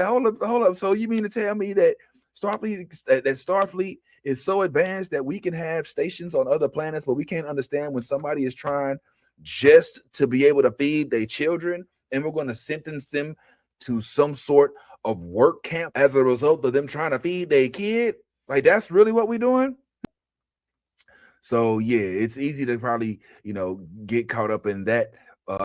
hold up. So you mean to tell me that Starfleet is so advanced that we can have stations on other planets, but we can't understand when somebody is trying just to be able to feed their children, and we're going to sentence them to some sort of work camp as a result of them trying to feed their kid? Like, that's really what we're doing? So yeah, it's easy to probably, get caught up in that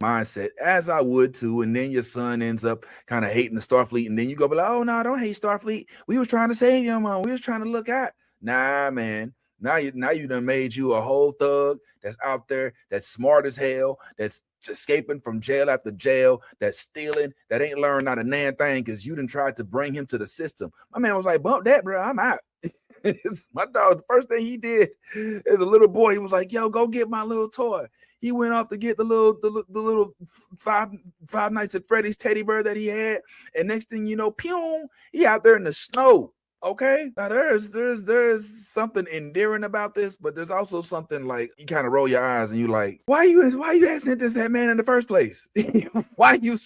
mindset, as I would too. And then your son ends up kind of hating the Starfleet, and then you go, like, oh no, don't hate Starfleet. We was trying to save your mom. We was trying to look out. Nah, man. Now you done made you a whole thug that's out there, that's smart as hell, that's escaping from jail after jail, that's stealing, that ain't learned not a nan thing because you done tried to bring him to the system. My man was like, bump that, bro. I'm out. My dog, the first thing he did as a little boy, he was like, yo, go get my little toy. He went off to get the little Five Nights at Freddy's teddy bear that he had. And next thing you know, pew, he out there in the snow. Okay, now there's something endearing about this, but there's also something like you kind of roll your eyes and you like, why you had sentenced that man in the first place? Why you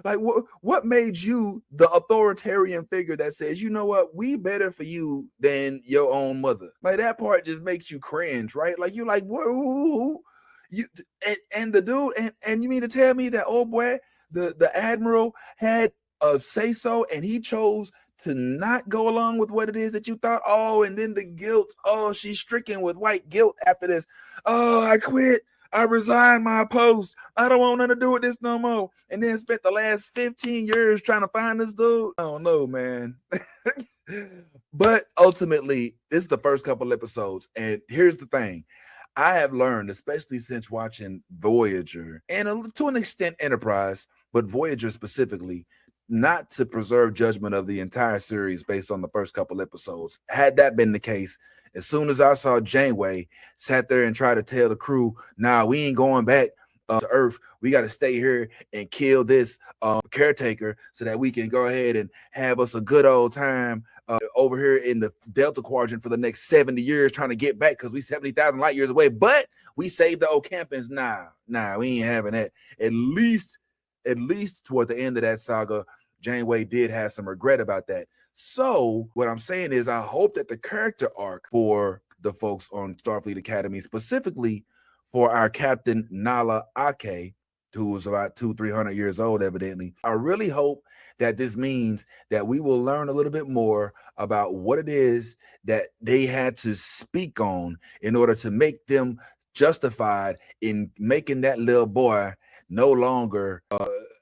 like what made you the authoritarian figure that says, you know what, we better for you than your own mother? Like, that part just makes you cringe, right? Like, you're like, whoa, you and the dude, and you mean to tell me that old boy, the admiral, had a say so, and he chose to not go along with what it is that you thought? Oh, and then the guilt. Oh, she's stricken with white guilt after this. Oh, I quit. I resigned my post. I don't want nothing to do with this no more. And then spent the last 15 years trying to find this dude. I don't know, man. But ultimately, this is the first couple episodes. And here's the thing. I have learned, especially since watching Voyager and to an extent Enterprise, but Voyager specifically, not to preserve judgment of the entire series based on the first couple episodes. Had that been the case, as soon as I saw Janeway sat there and try to tell the crew, nah, we ain't going back to Earth. We got to stay here and kill this caretaker so that we can go ahead and have us a good old time over here in the Delta Quadrant for the next 70 years trying to get back because we 70,000 light years away, but we saved the Ocampans. Nah, we ain't having that. At least toward the end of that saga, Janeway did have some regret about that. So what I'm saying is, I hope that the character arc for the folks on Starfleet Academy, specifically for our captain Nala Ake, who was about 200-300 years old, evidently, I really hope that this means that we will learn a little bit more about what it is that they had to speak on in order to make them justified in making that little boy no longer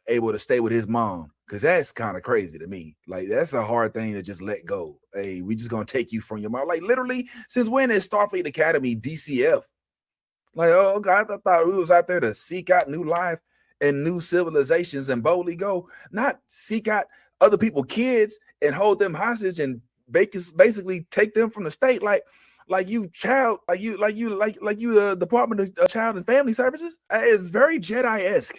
able to stay with his mom. Because that's kind of crazy to me. Like, that's a hard thing to just let go. Hey, we just gonna take you from your mom. Like, literally, since when is Starfleet Academy DCF? Like, oh God, I thought we was out there to seek out new life and new civilizations and boldly go, not seek out other people's kids and hold them hostage and basically take them from the state. Like you Department of Child and Family Services. It's very Jedi-esque.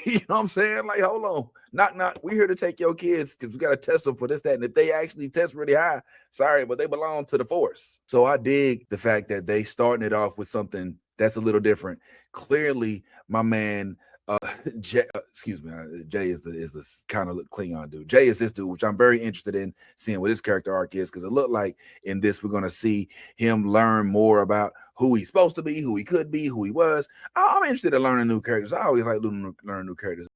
You know what I'm saying? Like, hold on, knock. We're here to take your kids because we got to test them for this, that, and if they actually test really high, sorry, but they belong to the Force. So I dig the fact that they starting it off with something that's a little different. Clearly, my man, Jay is the kind of Klingon dude. Jay is this dude, which I'm very interested in seeing what his character arc is, because it looked like in this we're going to see him learn more about who he's supposed to be, who he could be, who he was. I'm interested in learning new characters. I always like learning new characters.